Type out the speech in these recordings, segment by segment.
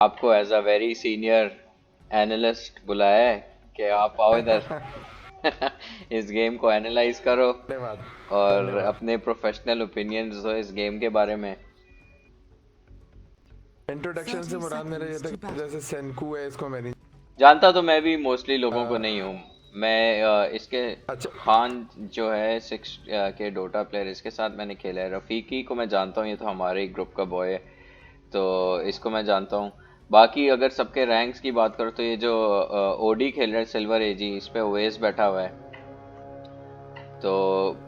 आपको as a very senior analyst बुलाया है कि आप आओ इधर इस गेम को एनालाइज करो धन्यवाद। और धन्यवाद। अपने प्रोफेशनल ओपिनियंस दो इस गेम के बारे में। इंट्रोडक्शन से मुराद मेरा ये था कि जैसे सेनकू है, इसको मैं नहीं जानता तो मैं भी मोस्टली लोगों को नहीं अ, हूँ। मैं इसके अच्छा। खान जो है 6 के डोटा प्लेयर, इसके साथ मैंने खेला है। रफीकी को मैं जानता हूँ, ये तो हमारे ही ग्रुप का बॉय है, तो इसको मैं जानता हूँ। बाकी अगर सबके रैंक्स की बात करो तो ये जो ओडी खेल रहा है सिल्वर एजी, इस पे ओएस बैठा हुआ है। तो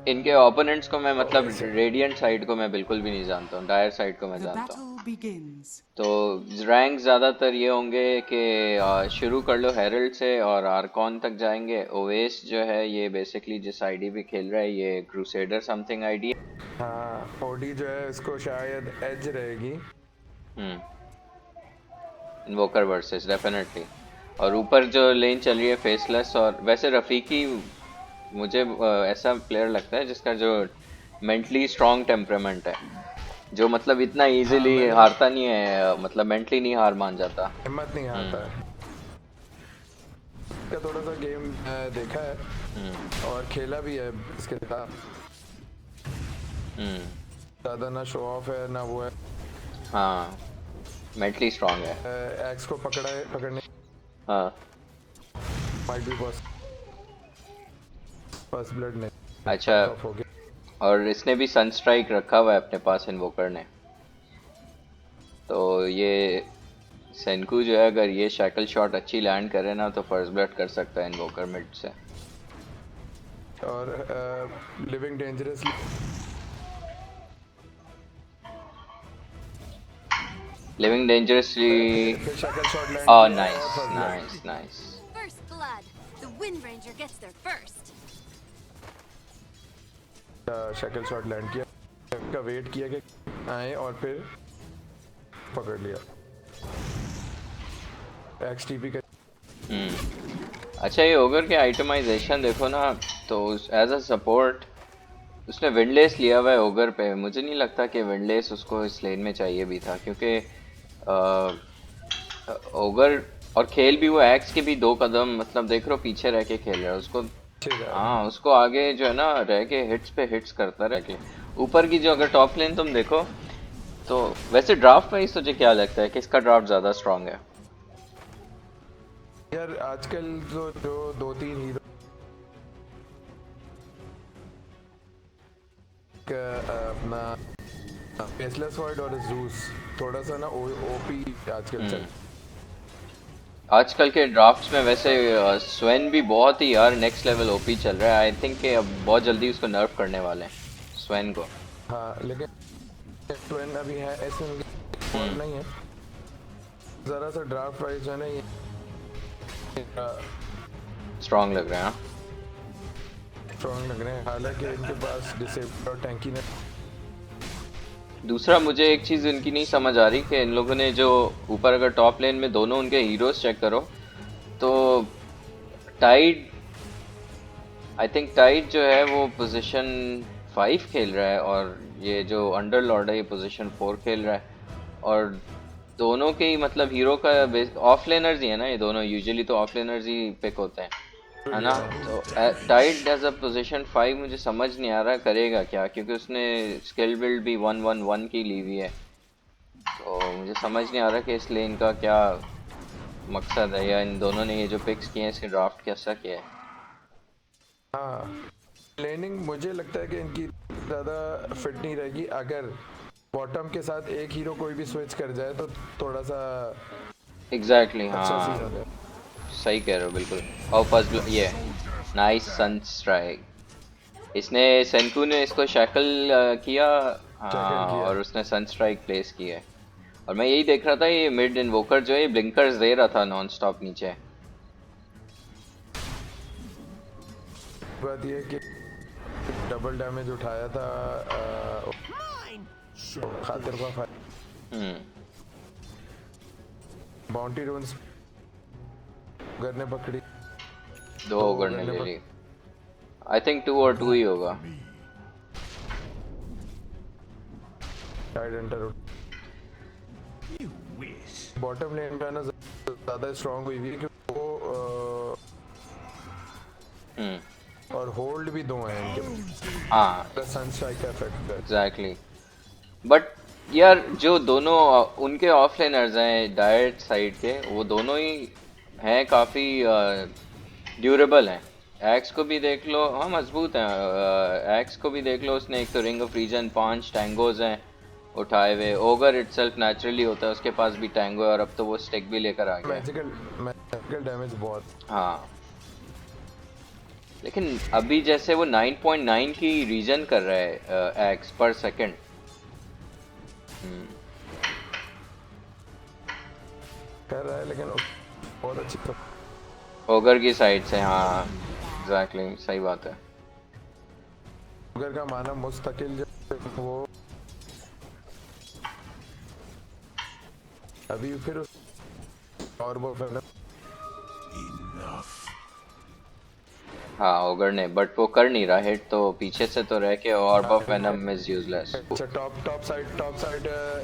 इनके ओपोनेंट्स को मैं मतलब वैसे रेडिएंट साइड को मैं बिल्कुल भी नहीं जानता हूँ, डायर साइड को मैं The जानता battle हूँ। begins. तो रैंक ज़्यादातर ये होंगे कि शुरू कर लो हेरल्ड से और आर्कॉन तक जाएंगे। ओवेस जो है ये बेसिकली जिस आईडी पे खेल रहा है ये क्रूसेडर समथिंग आईडी है। हाँ, ओडी जो है इसको शायद एज रहेगी। हम्म, इन्वोकर वर्सेस डेफिनेटली। और ऊपर जो लेन चल रही है फेसलेस। और वैसे रफीकी मुझे ऐसा प्लेयर लगता है जिसका जो मेंटली स्ट्रांग टेम्परामेंट है, जो मतलब इतना हाँ, इजीली मैंने हारता नहीं है, मतलब मेंटली नहीं हार मान जाता। हिम्मत नहीं हम्म। आता है। इसका थोड़ा सा गेम देखा है हम्म। और खेला भी है इसके साथ। हम्म। ज़्यादा ना शो ऑफ है ना वो है। हाँ, मेंटली स्ट्रांग है। एक्स को पकड़ने हाँ। Might be boss first blood नहीं अच्छा, बैक ऑफ हो गया। और इसने भी सन स्ट्राइक रखा हुआ है अपने पास इन्वोकर ने। तो ये सेनकू जो है अगर ये शैकल शॉट अच्छी लैंड करे ना तो फर्स्ट ब्लड कर सकता है इन्वोकर मिड से। और लिविंग डेंजरसली लिविंग डेंजरसली। फिर शक्ल शॉट लैंड ओह किया और nice first blood. Nice nice. First blood. The Wind Ranger gets there first. शक्ल शॉट लैंड किया का वेट किया कि आए और फिर पकड़ लिया। एक्सटीपी का अच्छा, ये ओगर के आइटमाइजेशन देखो ना, तो एज अ सपोर्ट उसने विंडलेस लिया हुआ है ओगर पे। मुझे नहीं लगता कि विंडलेस उसको इस लेन में चाहिए भी था, क्योंकि ओगर और खेल भी वो एक्स के भी 2 कदम मतलब देख रहे हो पीछे रह के खेल रहा है उसको। ठीक है। हाँ, उसको आगे जो है ना रह के हिट्स पे हिट्स करता रह के। ऊपर की जो अगर टॉप लेन तुम देखो तो वैसे ड्राफ्ट वाइज तुझे क्या लगता है किसका ड्राफ्ट ज्यादा स्ट्रांग है? यार आजकल जो दो तीन हीरो अपना फेसलेस वर्ड और जूस थोड़ा सा ना ओपी आजकल चल। आजकल के ड्राफ्ट्स में वैसे स्वेन भी बहुत ही यार नेक्स्ट लेवल ओपी चल रहा है। आई थिंक कि अब बहुत जल्दी उसको नर्फ करने वाले हैं स्वेन को। हाँ लेकिन ट्वेन अभी है ऐसे और नहीं है। जरा सा ड्राफ्ट वाइज जो है ना ये स्ट्रांग लग रहा है हाँ? स्ट्रॉन्ग लग रहे हैं। हालांकि इनके पास डिसेबल और टैंकी ने दूसरा मुझे एक चीज इनकी नहीं समझ आ रही कि इन लोगों ने जो ऊपर अगर टॉप लेन में दोनों उनके हीरोज चेक करो तो टाइड, आई थिंक टाइड जो है वो पोजीशन 5 खेल रहा है और ये जो अंडर लॉर्ड है ये पोजीशन 4 खेल रहा है। और दोनों के ही मतलब हीरो का ऑफ लेनर्स ही है ना, ये दोनों यूजुअली तो ऑफ लेनर्स ही पिक होते हैं, है ना? तो टाइड एज अ पोजीशन 5 मुझे समझ नहीं आ रहा करेगा क्या, क्योंकि उसने स्किल बिल्ड भी 1-1-1 की ली हुई है। तो मुझे समझ नहीं आ रहा कि इस लेन का क्या मकसद है, या इन दोनों ने ये जो पिक्स किए हैं इसके ड्राफ्ट कैसा किया है। हाँ प्लेनिंग मुझे लगता है कि इनकी ज़्यादा फिट नहीं रहेगी। अगर बॉटम के साथ एक हीरो कोई भी स्विच कर जाए तो थोड़ा सा एग्जैक्टली अच्छा सीन हाँ, हो जाए। सही कह रहे हो बिल्कुल। और फर्स्ट ये नाइस सन स्ट्राइक। इसने सेनकू ने इसको शैकल किया। टैकल हाँ, किया। और उसने सन स्ट्राइक प्लेस की है। और मैं यही देख रहा था ये मिड इन्वोकर जो है ब्लिंकर्स दे रहा था नॉन स्टॉप नीचे। बात ये है कि डबल डैमेज उठाया था खातिर का हम्म। बाउंटी रून्स करने पकड़ी 2 तो ओगर ने करने ले पकड़ी ली। आई थिंक 2 और 2 ही होगा। टाइड एंटर बॉटम लेन पे ना ज्यादा स्ट्रांग हुई है कि वो और होल्ड भी दो हैं इनके। हाँ सनस्ट्राइक का इफेक्ट है। एग्जैक्टली। बट यार जो दोनों उनके ऑफलाइनर्स हैं डायरेक्ट साइड के, वो दोनों ही हैं काफी ड्यूरेबल हैं। एक्स को भी देख लो, हाँ मजबूत हैं। एक्स को भी देख लो, उसने एक तो रिंग ऑफ रीजन 5 टैंगोज हैं उठाए हुए। ओगर इटसेल्फ नेचुरली होता है, उसके पास भी टैंगो है, और अब तो वो स्टिक भी लेकर आ गया है। मैजिकल डैमेज बहुत। हाँ लेकिन अभी जैसे वो 9.9 की रीजन कर रहा है एक्स पर सेकंड। कर रहा है लेकिन बहुत अच्छी तो ओगर की साइड से, हाँ एग्जैक्टली सही बात है। ओगर का माना मुस्तकिल जो वो अभी फिर और वो फिर हाँ ओगर ने, बट वो कर नहीं रहा हिट, तो पीछे से तो रह के ऑर्ब ऑफ वेनम इज यूजलेस। अच्छा टॉप साइड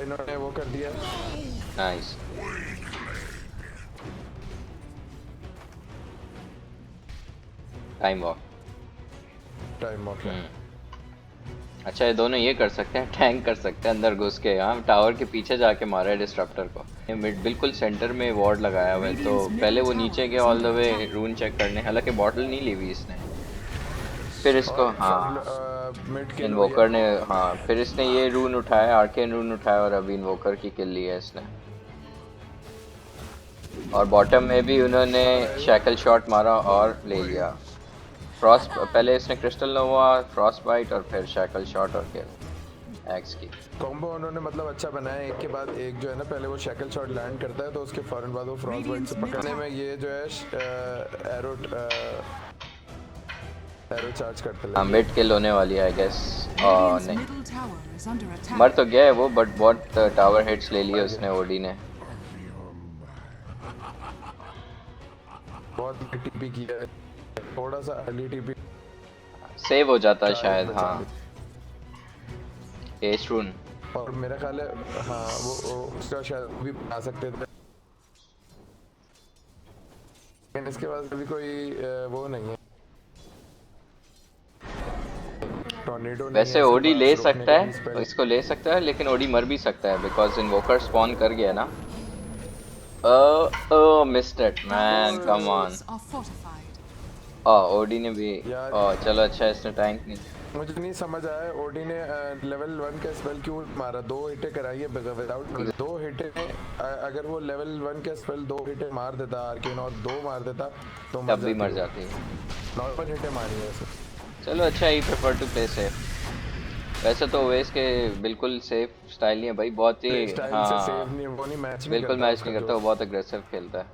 इन्होंने वो कर दिया। नाइस। Time walk. अच्छा ये दोनों ये कर सकते हैं, टैंक कर सकते हैं अंदर घुस के। यहाँ टावर के पीछे जाके मारा है डिस्ट्रप्टर को। ये मिड बिल्कुल सेंटर में वार्ड लगाया हुआ है, तो पहले वो नीचे गया ऑल द वे रून चेक करने, हालांकि बॉटल नहीं ली हुई इसने। फिर इसको इन्वोकर ने, हाँ फिर इसने ये रून उठाया, आर्केन रून उठाया, और अभी इन्वोकर की किल ली है इसने। और बॉटम में भी उन्होंने शैकल शॉट मारा और ले लिया। फ्रॉस्ट पहले इसने क्रिस्टल नोवा, फ्रॉस्ट बाइट, और फिर शैकल शॉट और किल एक्स की कॉम्बो उन्होंने मतलब अच्छा बनाया। एक के बाद एक जो है ना, पहले वो शैकल शॉट लैंड करता है तो उसके फौरन बाद वो फ्रॉस्ट बाइट से पकड़ने में ये जो है एरो चार्ज करते हैं। मिड किल होने वाली है आई गेस। नहीं मर तो गया है वो, बट बहुत टावर हिट्स ले लिए उसने ओडी ने। बहुत टीपी किया है, थोड़ा सा अर्ली टीपी सेव हो जाता है शायद। हाँ एज रून, और मेरा ख्याल है हाँ वो उसका शायद भी बना सकते थे, लेकिन इसके पास अभी कोई वो नहीं है। टॉर्नेडो वैसे ओडी ले सकता है, इसको ले सकता है, लेकिन ओडी मर भी सकता है बिकॉज इन्वोकर स्पॉन कर गया ना। Missed it man, come on. OD ने भी चलो अच्छा इसने टैंक नहीं। मुझे नहीं समझ आया ओडी ने लेवल 1 का स्पेल क्यों मारा। 2 हिटें कराई है विदाउट 2 हिटें। अगर वो लेवल 1 का स्पेल 2 हिटें मार देता आर्केन और 2 मार देता तो तब भी मर जाती है। नॉर्मल हिटें मारी है ऐसे। चलो अच्छा, ही प्रेफर टू प्ले सेफ। वैसे तो ओवेस के बिल्कुल सेफ स्टाइल नहीं है भाई, बहुत ही हाँ बिल्कुल मैच नहीं करता, वो बहुत अग्रेसिव खेलता है।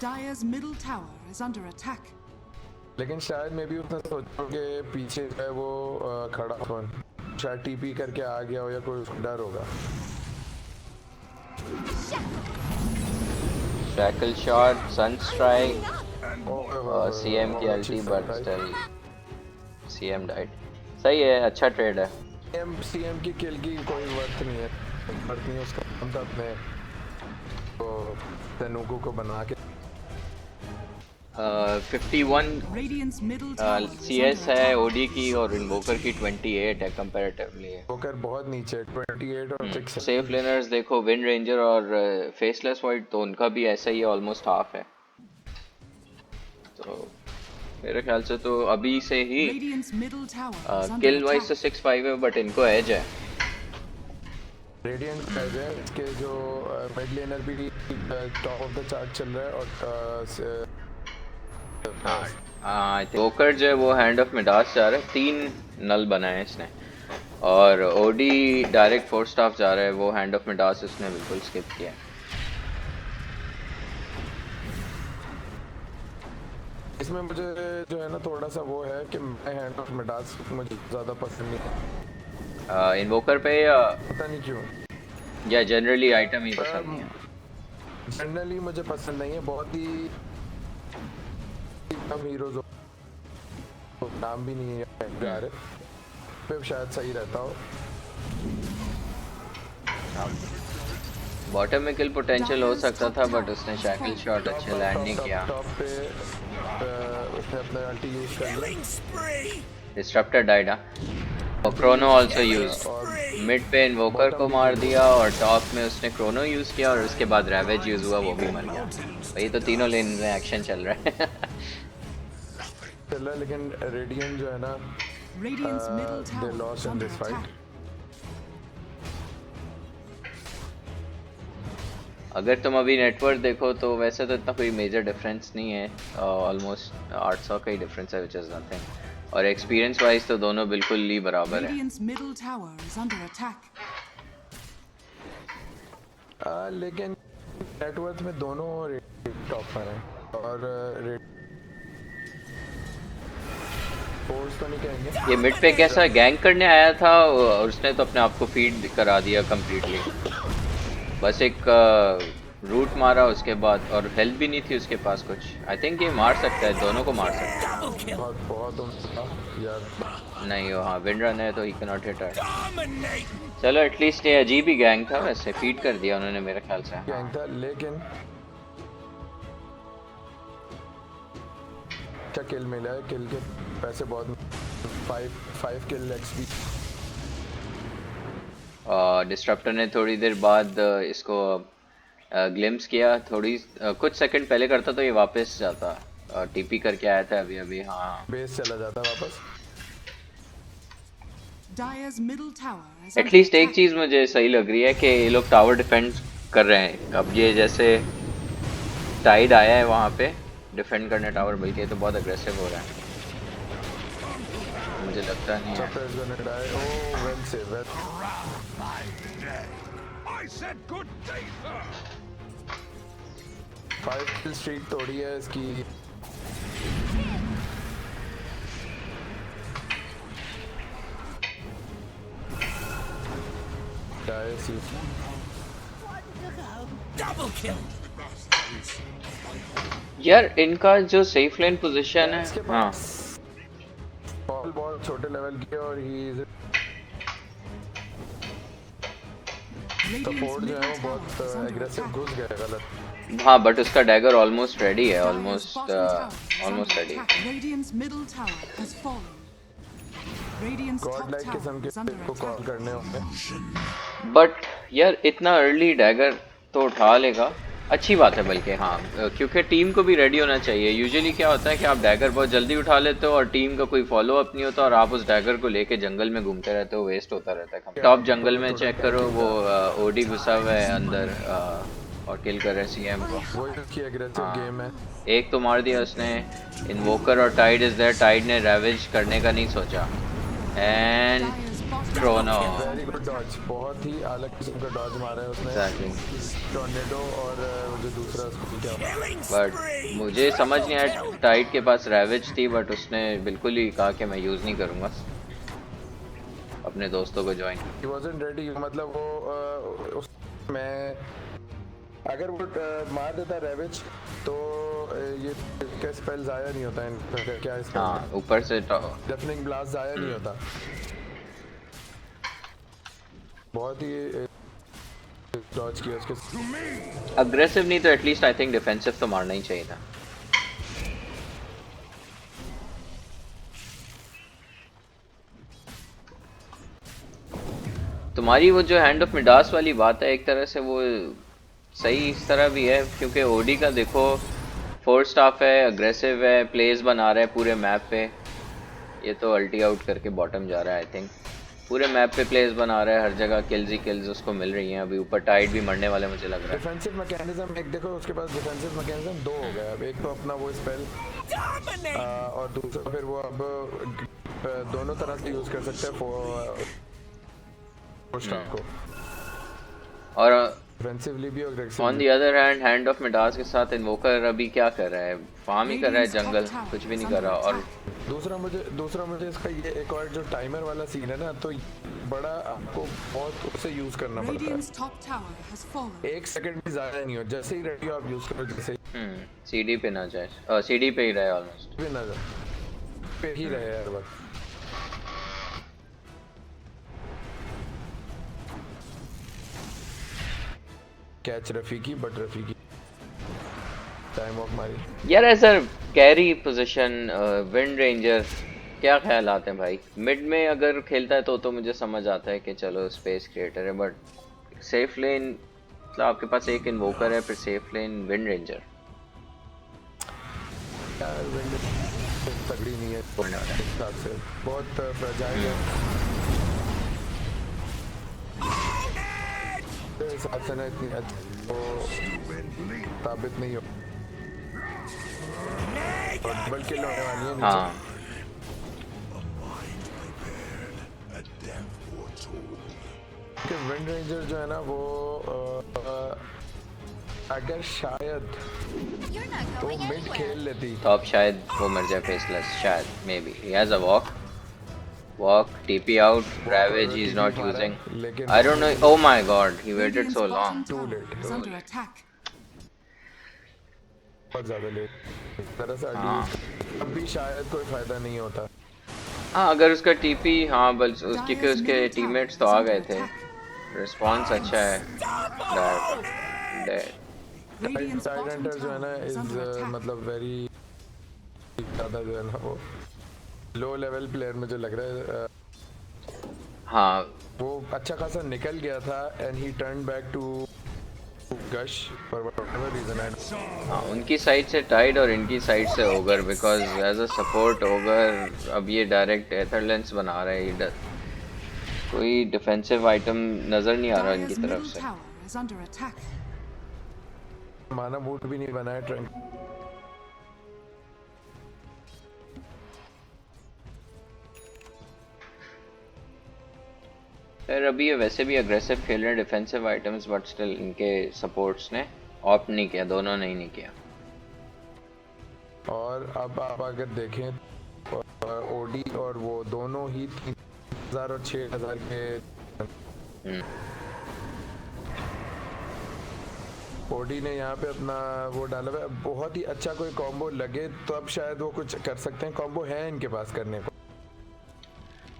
Dire's middle tower is under attack. लेकिन शायद मे भी उसने सोचा कि पीछे है वो खड़ा कौन, शायद टीपी करके आ गया हो या कोई डर होगा। शैकल शॉट, सन स्ट्राइक, सीएम की अल्टी, बट स्टिल सीएम डाइड। सही है, अच्छा ट्रेड है। सीएम की किल की कोई वर्थ नहीं है, उसका हम तो अपने तो तेनुगु को बना के 51 CS है ओडी की, और इन्वोकर की 28 है कंपैरेटिवली। इन्वोकर बहुत नीचे 28 और 6 है। सेफ लेनर्स देखो, विंड रेंजर और फेसलेस वाइट, तो उनका भी ऐसा ही है, ऑलमोस्ट हाफ है। तो मेरे ख्याल से तो अभी से ही किल वाइज तो 6-5 है, बट इनको एज है। रेडिएंट एज है इसके, जो मिड लेनर भी टॉप ऑफ द चार्ट चल रहा है। और वोकर जो है वो हैंड ऑफ मिडास जा रहा है, 3 नल बनाए इसने। और ओडी डायरेक्ट 4 स्टाफ जा रहा है, वो हैंड ऑफ मिडास उसने बिल्कुल स्किप किया। इसमें मुझे जो है ना थोड़ा सा वो है कि मैं हैंड ऑफ मिडास मुझे ज़्यादा पसंद नहीं है। इन्वोकर पे या पता नहीं क्यों, या जनरली आइटम ही पसंद नहीं है। जनरली मुझे पसंद नहीं है, बहुत ही कम हीरोज नाम भी नहीं है यार, फिर शायद सही रहता हो। बॉटम में किल पोटेंशियल हो सकता था बट उसने शैकल शॉट अच्छे लैंड नहीं किया। टॉप पे उसने अपना अल्टी यूज कर लिया। डिस्ट्रप्टर डाइड और क्रोनो आल्सो यूज। मिड पे इन्वोकर को मार दिया और टॉप में उसने क्रोनो यूज किया और उसके बाद रैवेज यूज हुआ, वो भी मर गया। भाई तो तीनों लेन में एक्शन चल रहा है। चल रहा है, लेकिन रेडियन जो है ना Radiant's middle they tower lost is in under this fight. attack. अगर तुम अभी नेटवर्क देखो तो वैसे तो इतना कोई मेजर डिफरेंस नहीं है, ऑलमोस्ट 800 का ही डिफरेंस है, विच इज नथिंग। और एक्सपीरियंस वाइज तो दोनों बिल्कुल ही बराबर है। Radiant's middle tower is under attack. लेकिन नेटवर्क में दोनों टॉप पर हैं और फोर्स तो नहीं कहेंगे। ये मिड पे कैसा गैंग करने आया था और उसने तो अपने आप को फीड करा दिया कंप्लीटली। बस एक रूट मारा उसके बाद, और हेल्थ भी नहीं थी उसके पास कुछ। आई थिंक ये मार सकता है, दोनों को मार सकता है। बहुत बहुत यार नहीं हाँ विंड रन है तो ही कैन नॉट हिट हर। चलो एटलीस्ट ये अजीब ही गैंग था, वैसे फीड कर दिया उन्होंने मेरे ख्याल से। गैंग था, लेकिन अच्छा किल मिला है। किल के पैसे बहुत 5 किल एक्सपी। डिस्ट्रप्टर ने थोड़ी देर बाद इसको ग्लिम्स किया, थोड़ी कुछ सेकंड पहले करता तो ये वापस जाता। टीपी करके आया था अभी अभी। हाँ बेस चला जाता वापस। Dire's middle tower is under at least एक attack. चीज मुझे सही लग रही है कि ये लोग टावर डिफेंड कर रहे हैं। अब ये जैसे टाइड आया है वहाँ पे डिफेंड करने टावर, बल्कि तो बहुत अग्रेसिव हो रहा है, मुझे लगता नहीं है। Chopper is gonna die. Oh, well saved, well. I said good day, sir. 5 kill streak तोड़ी है इसकी। Die सी। Double kill. यार इनका जो सेफ लेन पोजीशन है, इसके हाँ पास बॉल बहुत छोटे लेवल की है और ही इज Radiant's सपोर्ट जो है middle वो tower is बहुत under एग्रेसिव attack. घुस गया गलत। हाँ बट उसका डैगर ऑलमोस्ट रेडी है, Dire's almost bottom tower is almost under ready. attack. Radiant's middle tower has fallen. Radiant's top God like tower किस्म is के under को कॉल attack. करने होंगे। बट यार इतना अर्ली डैगर तो उठा लेगा, अच्छी बात है बल्कि। हाँ क्योंकि टीम को भी रेडी होना चाहिए। यूजुअली क्या होता है कि आप डैगर बहुत जल्दी उठा लेते हो और टीम का कोई फॉलो अप नहीं होता और आप उस डैगर को लेके जंगल में घूमते रहते हो, वेस्ट होता रहता है। टॉप जंगल में चेक करो, वो ओडी घुसा हुआ है अंदर और किल कर रहे सीएम को। वो इसकी एग्रेसिव गेम है। एक तो मार दिया उसने। इन्वोकर और टाइड इज देयर। टाइड ने रैवेज करने का नहीं सोचा and Dire's bottom chrono. Very good dodge, बहुत ही अलग किस्म का डॉज मारा है उसने। एग्जैक्टली। टॉर्नेडो और जो दूसरा उसको क्या Killing बट spree. मुझे समझ नहीं आया, टाइड के पास रैवेज थी बट उसने बिल्कुल ही कहा कि मैं यूज़ नहीं करूँगा, अपने दोस्तों को ज्वाइन। He wasn't ready. मतलब वो मैं अगर वो मार देता रेविच तो ये का स्पेल जाया नहीं होता इनका। क्या स्पेल हाँ ऊपर से डेफनिंग ब्लास्ट जाया नहीं होता। बहुत ही डॉज किया उसके। अग्रेसिव नहीं तो एटलीस्ट आई थिंक डिफेंसिव तो मारना ही चाहिए था। तुम्हारी वो जो हैंड ऑफ मिडास वाली बात है, एक तरह से वो सही इस तरह भी है क्योंकि ओडी का देखो 4 स्टाफ है, अग्रेसिव है, प्लेस बना रहा है पूरे मैप पे। ये तो अल्टी आउट करके बॉटम जा रहा है। आई थिंक पूरे मैप पे प्लेस बना रहा है, हर जगह किल्स ही किल्स उसको मिल रही हैं। अभी ऊपर टाइड भी मरने वाले मुझे लग रहा है। डिफेंसिव मैकेनिज्म एक देखो, उसके पास डिफेंसिव मैकेनिज्म 2 हो गया। अब एक तो अपना वो स्पेल और दूसरा फिर वो अब दोनों तरह से यूज कर सकते हैं फोर स्टाफ को, और डिफेंसिवली भी और on aggressively. The other hand hand of Midas के साथ इन्वोकर अभी क्या कर रहा है? फार्म ही कर रहा है जंगल, कुछ भी नहीं कर रहा। और दूसरा मुझे इसका ये एक और जो टाइमर वाला सीन है ना, तो बड़ा आपको बहुत उसे यूज करना पड़ता है। Radiant's top tower has fallen. 1 second भी ज्यादा नहीं हो, जैसे ही रेडी हो आप यूज करो, जैसे सीडी पे ना जाए, सीडी पे ही रहे ऑलमोस्ट। भी ना जाए पे ही रहे हर वक्त। Catch Rafiki, but Rafiki time of मारी। यार ऐसा कैरी पोजीशन विंड रेंजर क्या ख्यालात हैं भाई? मिड में अगर खेलता है तो मुझे समझ आता है कि चलो स्पेस क्रिएटर है, बट सेफ लेन मतलब आपके पास एक इन्वोकर है, फिर सेफ लेन विंड रेंजर। यार विंड तगड़ी नहीं है इस हिसाब से, बहुत फ्रेजाइल है तो हिसाब से ना, इतनी अच्छी तो साबित नहीं हो, और डबल किल होने वाली है नीचे। हाँ कि विंड रेंजर जो है ना वो अगर शायद You're not तो going मिड anywhere. खेल लेती तो अब शायद वो मर जाए फेसलेस, शायद maybe he has a walk TP out ravage he is not using, लेकिन I don't know, oh my god he waited Radiant's so bottom long. tower late. is under attack. बहुत ज्यादा late, इस तरह से हाँ अभी अब भी शायद कोई फायदा नहीं होता। हाँ अगर उसका टीपी, हाँ बस उसके Dire's उसके middle tower टीममेट्स is तो आ under गए थे, attack. रिस्पॉन्स अच्छा है। Dead Radiant's side bottom Hunter जो है ना tower is is under attack. मतलब वेरी ज्यादा जो है ना वो लो लेवल प्लेयर मुझे लग रहा है। हाँ वो अच्छा खासा निकल गया था and he turn back to gush for whatever reason. हाँ उनकी साइड से टाइड और इनकी साइड से ogre, because as a support ogre अब ये डायरेक्ट एथरलेंस बना रहे हैं, कोई डिफेंसिव आइटम नजर नहीं आ रहा Dire's इनकी तरफ middle से। tower is under attack. माना बूट भी नहीं बनाया ट्रेंड। फिर अभी ये वैसे भी अग्रेसिव खेल रहे हैं डिफेंसिव आइटम्स, बट स्टिल इनके सपोर्ट्स ने ऑप्ट नहीं किया, दोनों ने ही नहीं किया। और अब आप अगर देखें ओडी और वो दोनों ही 3000 और 6000 के ओडी ने यहाँ पे अपना वो डाला हुआ है। बहुत ही अच्छा कोई कॉम्बो लगे तो अब शायद वो कुछ कर सकते हैं, कॉम्बो है इनके पास करने को।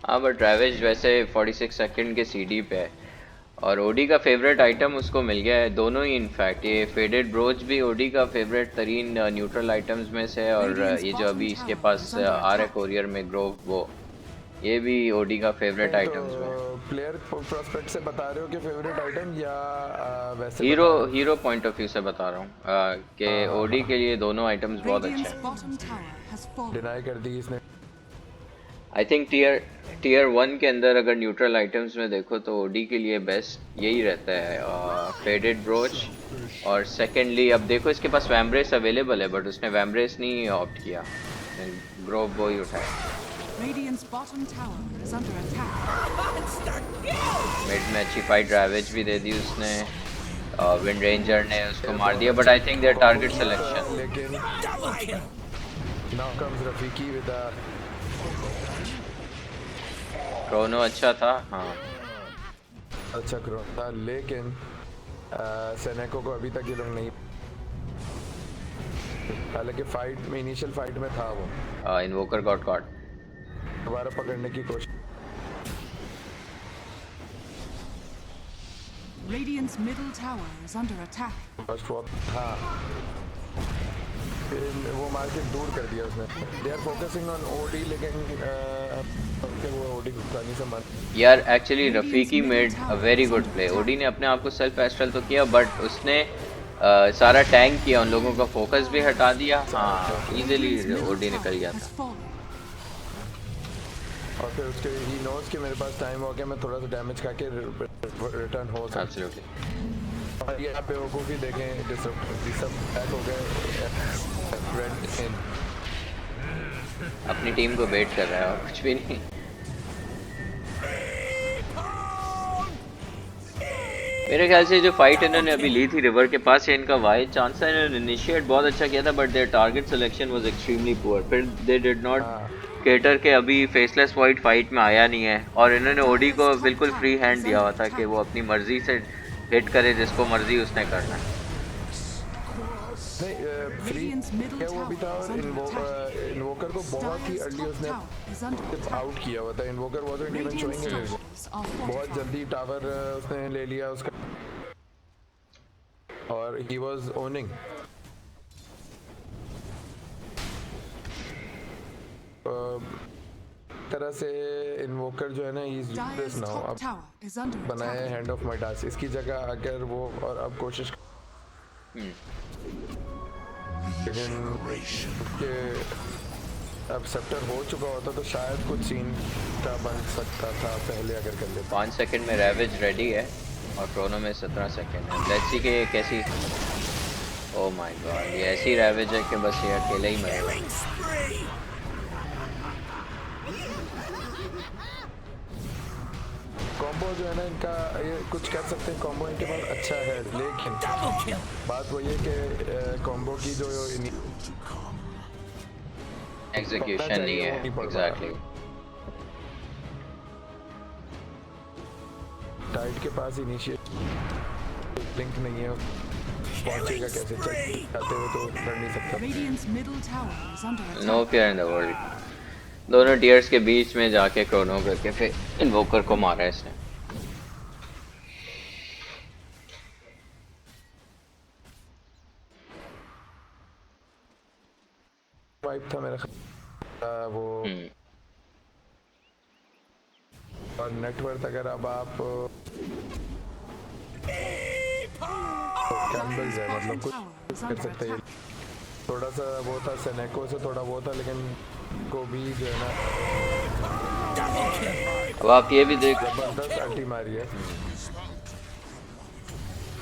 हाँ बट रैवेज वैसे 46 सेकंड के सीडी पे है और ओडी का फेवरेट आइटम उसको मिल गया है, दोनों ही इनफैक्ट ये फेडेड ब्रोच भी ओडी का फेवरेट तरीन न्यूट्रल आइटम्स में से है, और ये जो अभी इसके पास आ रहा है कोरियर में ग्रोव, वो ये भी ओडी का फेवरेट आइटम्स में। प्लेयर प्रोस्पेक्ट से बता रहे हो कि फेवरेट आइटम या वैसे हीरो पॉइंट ऑफ व्यू से बता रहा हूँ कि ओडी के लिए दोनों आइटम्स बहुत अच्छा Radiant's है। bottom tower has fallen. Deny कर दी इसने। आई थिंक टीयर 1 के अंदर अगर न्यूट्रल आइटम्स में देखो तो ओडी के लिए बेस्ट यही रहता है फेडेड ब्रोच, और सेकेंडली अब देखो इसके पास वैम्ब्रेस अवेलेबल है बट उसने वैम्ब्रेस नहीं ऑप्ट किया, ग्रोव वो ही उठाया। Radiant's bottom tower is under attack. Mid में अच्छी फाइट रैवेज भी दे दी उसने, विंड रेंजर ने उसको मार दिया, but I think their target selection. लेकिन now comes Rafiki with a chrono अच्छा था, हाँ अच्छा क्रो था, लेकिन सेनेको को अभी तक ये लोग नहीं, हालांकि फाइट में इनिशियल फाइट में था वो, इन्वोकर गॉट कॉट। दोबारा पकड़ने की कोशिश। Radiant's middle tower is under attack. First walk हाँ वो मार के दूर कर दिया उसने। They are focusing on OD, लेकिन वो ओडी गुस्तानी से मार। यार actually Rafiki made a very good play, OD ने अपने आप को सेल्फ एस्ट्रल तो किया बट उसने सारा टैंक किया, उन लोगों का फोकस भी हटा दिया, हाँ इजीली ओडी निकल गया Has था। fallen. और फिर उसके ही नोज के मेरे पास टाइम हो गया, मैं थोड़ा सा डैमेज खा के रिटर्न हो सकता। एब्सोल्युटली। और यहाँ पे वो भी देखें सब बैक हो गए फ्रंट इन। अपनी टीम को वेट कर रहा है और कुछ भी नहीं। मेरे ख्याल से जो फाइट इन्होंने अभी ली थी रिवर के पास से, इनका वाई चांस है, इन्होंने इनिशिएट बहुत अच्छा किया था but there target selection was extremely poor, फिर दे डिड नॉट केटर के अभी फेसलेस वाइट फाइट में आया नहीं है, और इन्होंने ओडी को बिल्कुल फ्री हैंड दिया हुआ था कि वो अपनी मर्जी से हिट करे, जिसको मर्जी उसने करना है। नहीं फ्री क्या वो भी था, और इन्वोकर को बहुत ही अर्ली उसने आउट किया हुआ था। इन्वोकर वाजंट इवन शोइंग, बहुत जल्दी टावर उसने ले लिया उसका। और he was owning. तरह से इन्वोकर जो है ना he's useless Dire's now. top अब tower is under बनाया है attack. हैंड ऑफ माइडास, इसकी जगह अगर वो और अब कोशिश लेकिन उसके अब सेप्टर हो चुका होता तो शायद कुछ सीन का बन सकता था पहले अगर कर लेता। 5 सेकंड में रैवेज रेडी है और क्रोनो में 17 सेकंड है। लेट्स सी कि ये कैसी, ओह माय गॉड, ये ऐसी रैवेज है कि बस ये अकेले ही मरेगा। कॉम्बो जो है ना इनका, ये कुछ कर सकते हैं, कॉम्बो इनके पास अच्छा है, लेकिन बात वही है कि कॉम्बो की जो एग्जीक्यूशन नहीं है एग्जैक्टली। टाइड के पास इनिशिएट लिंक नहीं है, पहुंचेगा कैसे, चल जाते हुए तो कर नहीं सकता। Radiant's middle tower is under attack. No fair in the world. दोनों टीयर्स के बीच में जाके क्रोनो करके फिर इन्वोकर को मारा है इसने। वाइप था मेरा ख्याल, वो और नेटवर्क अगर अब आप कैम्बल्स है, मतलब कुछ कर सकते हैं। थोड़ा सा वो था सेनेको से, थोड़ा वो था, लेकिन को भी जो है ना अब आप ये भी देख, जबरदस्त अल्टी मारी है।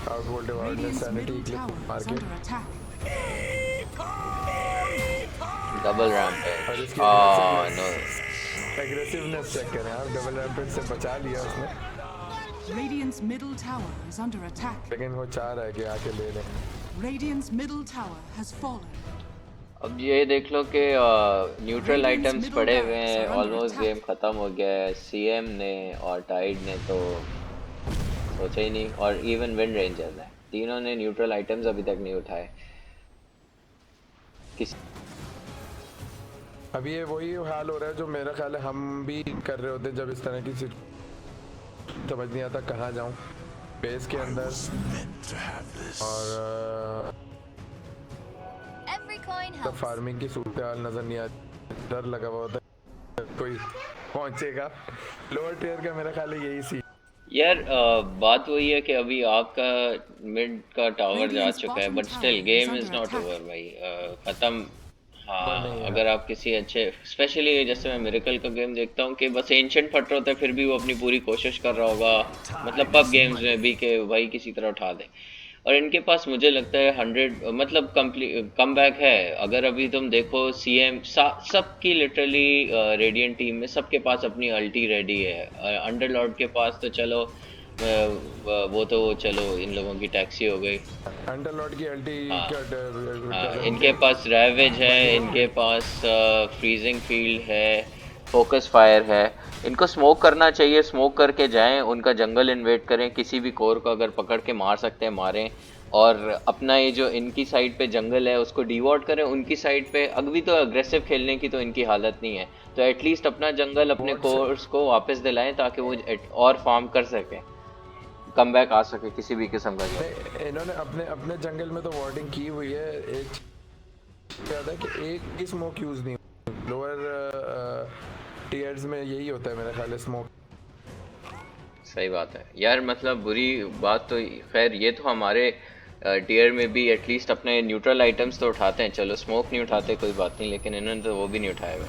आउटवर्ल्ड डिवाइड ने Radiant's sanity middle clip tower मार is के under attack. डबल रैम और पे इसकी नो एग्रेसिवनेस चेक करें आप, डबल रैम्पेज से बचा लिया उसने, Radiant's middle tower is under attack. लेकिन वो चाह रहा है कि आके ले लें। Radiant's middle tower has fallen. अब ये देख लो कि न्यूट्रल Radiant's आइटम्स middle पड़े हुए barracks हैं, are under almost attack. Game खत्म हो गया है। सीएम ने और टाइड ने तो सोचा ही नहीं, और इवन विंड रेंजर ने, तीनों ने न्यूट्रल आइटम्स अभी तक नहीं उठाए। किस अभी ये वही हाल हो रहा है जो मेरा ख्याल है हम भी कर रहे होते जब इस तरह की समझ नहीं आता कहाँ जाऊँ बेस के अंदर, और Every coin तब helps. फार्मिंग की सूरत हाल नजर नहीं आती, डर लगा हुआ होता है कोई पहुंचेगा। लोअर टियर का मेरा ख्याल है यही सी। यार बात वही है कि अभी आपका मिड का टावर जा Radiant's चुका है, bottom but still tower game is is under not attack. Over भाई, खत्म। हाँ, नहीं है। अगर आप किसी अच्छे, स्पेशली जैसे मैं मिरेकल का गेम देखता हूँ कि बस एंशिएंट फट रहा होता है, फिर भी वो अपनी पूरी कोशिश कर रहा होगा, मतलब पब गेम्स में भी, कि भाई किसी तरह उठा दे। और इनके पास मुझे लगता है 100 मतलब कम बैक है। अगर अभी तुम देखो सीएम सबकी लिटरली रेडियंट टीम में सबके पास अपनी अल्टी रेडी है। अंडरलॉर्ड के पास तो चलो वो तो चलो इन लोगों की टैक्सी हो गई। अंडरलॉर्ड की अल्टी हाँ। का इनके पास रैवेज है, इनके पास फ्रीजिंग फील्ड है, फोकस फायर है। इनको स्मोक करना चाहिए, स्मोक करके जाएं, उनका जंगल इन्वेट करें, किसी भी कोर को अगर पकड़ के मार सकते हैं मारें, और अपना ये जो इनकी साइड पे जंगल है उसको डिवॉर्ड करें। उनकी साइड पे अभी तो अग्रेसिव खेलने की तो इनकी हालत नहीं है, तो एटलीस्ट अपना जंगल अपने कोर्स को वापस दिलाएं ताकि वो और फार्म कर सके, कम बैक आ सके किसी भी किस्म का गेम। इन्होंने अपने अपने जंगल में तो वार्डिंग की हुई है। एक याद है कि एक ही स्मोक यूज नहीं, लोअर टीयर्स में यही होता है मेरा ख्याल है स्मोक। सही बात है यार, मतलब बुरी बात तो खैर ये तो हमारे टीयर में भी एटलीस्ट अपने न्यूट्रल आइटम्स तो उठाते हैं, चलो स्मोक नहीं उठाते कोई बात नहीं, लेकिन इन्होंने तो वो भी नहीं उठाए हुए।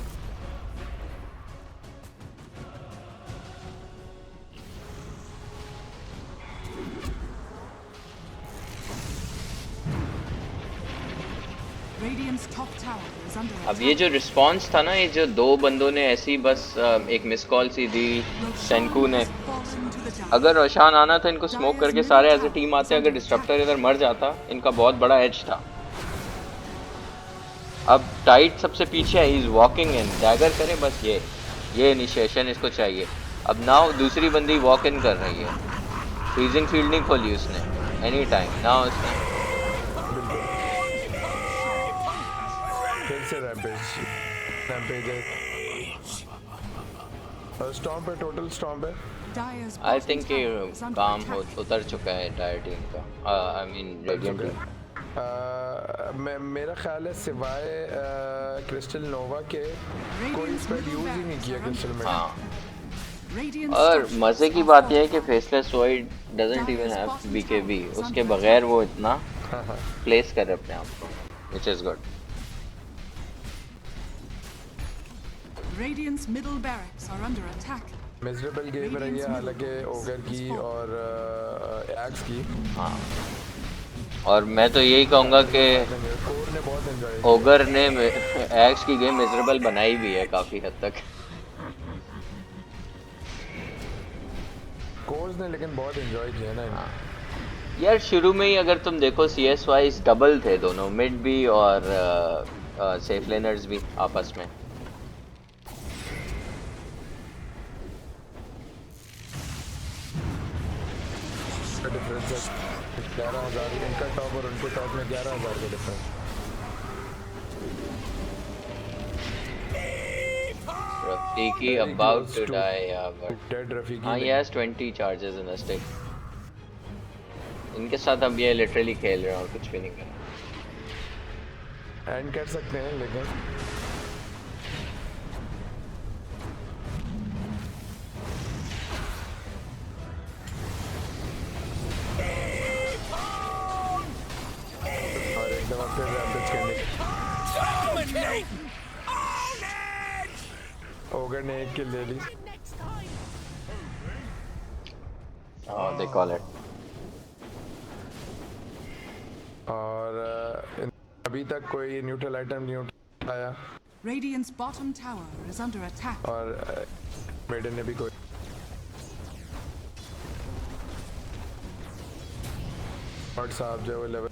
Radiant's top tower is under attack. अब ये जो रिस्पांस था ना, ये जो दो बंदों ने ऐसी बस एक मिस कॉल सी दी सेंकू ने, Has fallen to the dark. अगर रोशान आना था इनको स्मोक करके सारे एज ए टीम आते, अगर डिस्ट्रप्टर इधर मर जाता इनका बहुत बड़ा एज था। अब टाइट सबसे पीछे है, इज वॉकिंग इन, डैगर करे बस, ये इनिशिएशन इसको चाहिए। अब नाउ दूसरी बंदी वॉक इन कर रही है, फ्रीजिंग फील्ड नहीं खोली उसने एनी टाइम ना उसने। फिर से रैम्पेज है और स्टॉम्प है, टोटल स्टॉम्प है। Dire's आई bottom थिंक ये tower is under काम attack. उतर चुका है एंटायर टीम का, आई मीन रेडिएंट टीम। मेरा ख्याल है सिवाय क्रिस्टल नोवा के कोई Radiant's स्पेल middle यूज ही नहीं barracks किया are क्रिस्टल under में। हाँ, attack. Radiant और structures मजे की are बात यह है कि fortified. Faceless void doesn't even have BKB, उसके बगैर वो इतना हाँ हाँ प्लेस कर अपने आप को, which is good. Radiant's middle barracks are under attack. Miserable game रही है हालांकि ओगर की और एक्स की। हाँ, और मैं तो यही कहूँगा कि कोर ने बहुत एंजॉय ओगर ने एक्स की गेम मिजरेबल बनाई भी है काफी हद तक। कोर्स ने लेकिन बहुत एंजॉय किया ना। हाँ यार, शुरू में ही अगर तुम देखो CS वाइज डबल थे दोनों, मिड भी और सेफ लेनर्स भी आपस में। डिफरेंस है 11,000 इनका टॉप और उनके टॉप में 11,000 का difference. Rafiki about to die यार, बट डेड रफीकी हाँ, नहीं। Yes 20 charges in a stick. इनके साथ अब ये लिटरली खेल रहे हैं और कुछ भी नहीं कर रहे। एंड कर सकते हैं लेकिन और एक दफा फिर रैम्पेज करने ओगर ने एक किल ले ली। हाँ, दे कॉल इट। और अभी तक कोई न्यूट्रल आइटम नहीं उठाया Radiant's bottom tower is under attack. और मेडन ने भी कोई और साहब जो है वो लेवल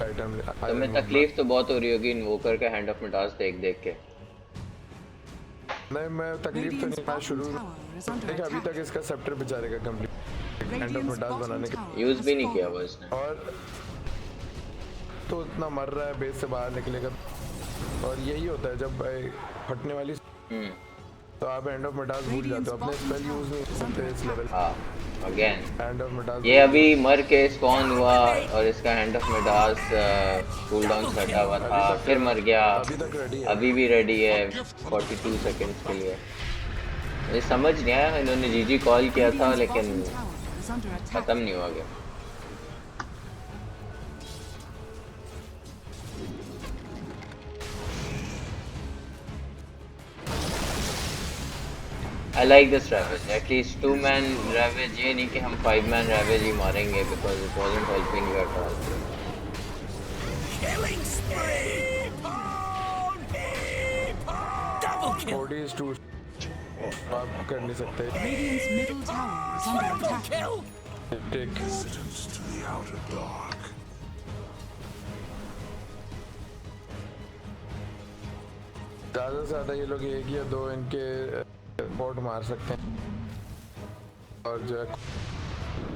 आइटम तुम्हें तकलीफ तो बहुत हो रही होगी इन्वोकर का हैंड ऑफ मिडास देख देख के। नहीं, मैं तकलीफ तो Radiant's नहीं, मैं bottom शुरू tower is under देखा अभी attack. तक इसका सेप्टर बेचारे का complete hand of Radiant's Midas bottom बनाने के tower यूज has भी नहीं किया fallen. वो इसने। और तो इतना मर रहा है बेस से बाहर निकलेगा और यही होता है जब फटने वाली तो आप एंड ऑफ मिडास भूल जाते हो, अपने स्पेल यूज नहीं करते इस लेवल। हाँ, अगेन एंड ऑफ मिडास ये अभी मर के स्पॉन हुआ और इसका hand of Midas cool down हटा हुआ था, फिर मर गया, अभी तक रेडी है। अभी भी रेडी है 42 सेकंड्स के लिए। मुझे समझ नहीं आया, इन्होंने जीजी कॉल किया था Radiant's लेकिन bottom tower is under attack. खत्म नहीं हुआ game. I like this ravage. At least 2-man ravage, ये नहीं कि हम 5-man ravage ही मारेंगे because it wasn't helping you at all. Killing spree! Double kill! 40 is too आप कर नहीं सकते। Radiant's middle tower is under Triple attack. kill! Take ज़्यादा से ज़्यादा ये लोग एक या दो इनके बोट मार सकते हैं और जो है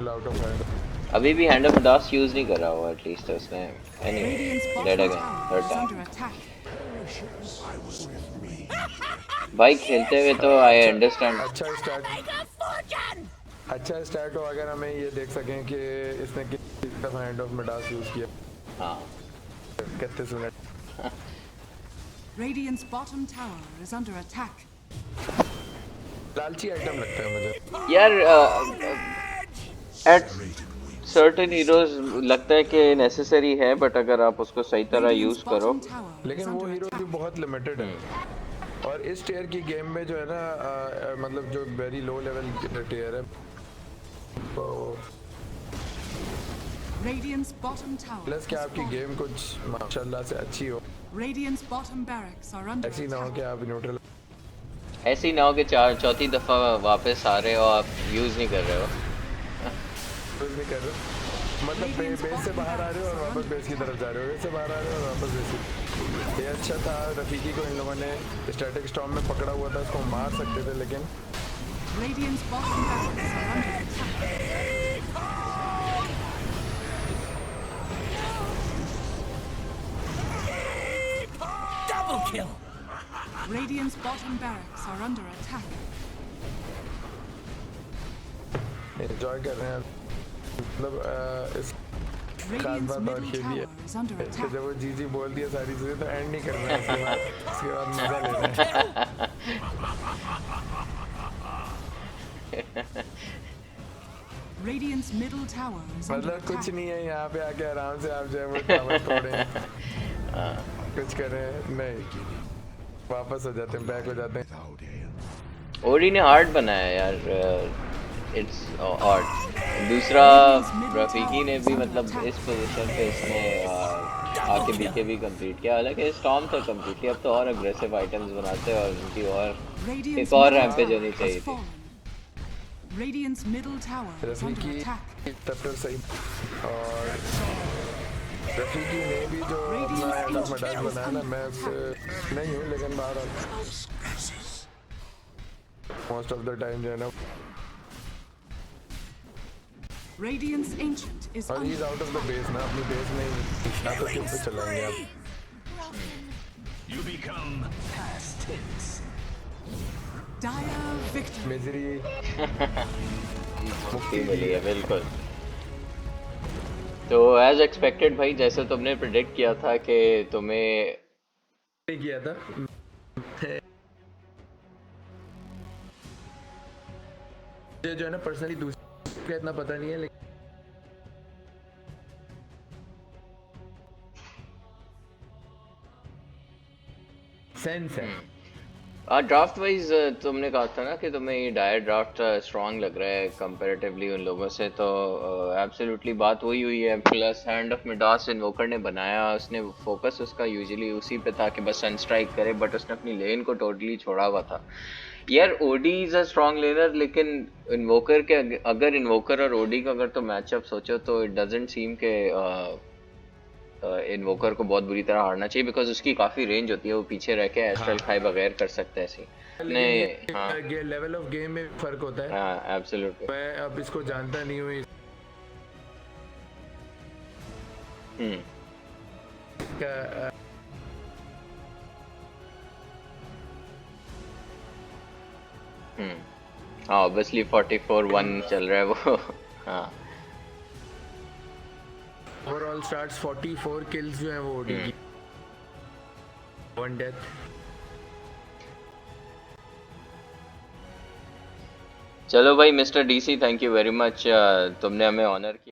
आउट ऑफ हैंड। अभी भी हैंड ऑफ मिडास यूज नहीं कर रहा हुआ एटलीस्ट उसने। Radiant's Anyway, bottom dead again, tower third is time. under attack. भाई खेलते हुए तो I understand. अच्छा स्टार्ट हो अगर हमें ये देख सकें कि इसने किस दफा हैंड ऑफ मिडास यूज किया। हाँ, कितने minute Radiant's bottom tower is under attack. लालची आइटम लगता है मुझे। यार एट सर्टेन हीरोज लगता है कि नेसेसरी है, बट अगर आप उसको सही तरह यूज Radiant's करो bottom tower is लेकिन वो under हीरो भी attack. बहुत लिमिटेड है और इस टियर की गेम में जो है ना मतलब जो वेरी लो लेवल टियर है तो Radiant's bottom tower प्लस कि has आपकी fallen. गेम कुछ माशाल्लाह से अच्छी हो, Radiant's bottom barracks are under ऐसी ना हो attack. कि आप न्यूट्रल ऐसे ही ना हो कि चौथी दफा वापस आ रहे हो आप यूज नहीं कर रहे हो। यूज नहीं कर रहे मतलब बेस से बाहर आ रहे हो और वापस बेस की तरफ जा रहे हो, बेस से बाहर आ रहे हो और वापस बेस की। ये अच्छा था, रफीकी को इन लोगों ने स्टैटिक स्टॉर्म में पकड़ा हुआ था, उसको मार सकते थे लेकिन Radiant's bottom barracks are under attack. Double kill! Radiant's bottom barracks are under attack. Enjoy कर रहे हैं मतलब इस खास Radiant's बात और middle खेली है tower is under कि attack. जब वो जी बोल दिया सारी चीजें तो एंड नहीं करना है उसके बाद मजा लेना है Radiant's middle tower is under मतलब कुछ attack. नहीं है यहाँ पे आके आराम से आप जो है वो टावर तोड़े कुछ करें नहीं वापस हो जाते हैं बैक हो जाते हैं ओडी ने हार्ड बनाया यार, इट्स ऑड। दूसरा रफीकी ने भी मतलब इस पोजीशन पे इसने आके बीके भी कंप्लीट किया, हालांकि स्टॉर्म तक कंप्लीट किया। अब तो और अग्रेसिव आइटम्स बनाते हैं और उनकी और Radiant's एक और middle रैम्पेज होनी tower चाहिए has थी। fallen. Radiant's middle tower is under Rafiki attack. तब तो सही और रफीकी ने भी जो अपना हेड ऑफ मडास बनाया ना मैं उससे नहीं हूँ लेकिन बाहर मोस्ट ऑफ द टाइम जो है ना Radiant's ancient is और ही under out of the base ना अपनी बेस में ही या तो क्यों पे चलाएंगे आप You become past tense. dire victory. Misery मुक्ति मिली है बिल्कुल। तो एज एक्सपेक्टेड भाई, जैसे तुमने प्रिडिक्ट किया था कि तुम्हें किया था मुझे जो है ना पर्सनली दूसरे का इतना पता नहीं है लेकिन सेंस है ड्राफ्ट वाइज तुमने कहा था ना कि तुम्हें ये डायर ड्राफ्ट स्ट्रांग लग रहा है कंपैरेटिवली उन लोगों से, तो एब्सोल्युटली बात वही हुई है। प्लस हैंड ऑफ मिडास इन्वोकर ने बनाया, उसने फोकस उसका यूजुअली उसी पे था कि बस सनस्ट्राइक करे, बट उसने अपनी लेन को टोटली छोड़ा हुआ था। यार OD is a strong laner, लेकिन इन्वोकर के अगर इन्वोकर और ओडी का अगर तो मैचअप सोचो तो इट डजंट सीम के इन्वोकर को बहुत बुरी तरह हारना चाहिए, बिकॉज उसकी काफी रेंज होती है, वो पीछे रह के एस्ट्रल खाए बगैर कर सकता है ऐसे। ने लेकिन हाँ ये लेवल ऑफ गेम में फर्क होता है हाँ एब्सोल्युटली। मैं अब इसको जानता नहीं हूँ इसका हाँ ऑब्वियसली 44-1 चल रहा है वो हाँ ओवरऑल स्टार्ट्स 44 किल्स जो है वो ओडी की 1 डेथ। चलो भाई mister DC, thank you very much, तुमने हमें ऑनर किया।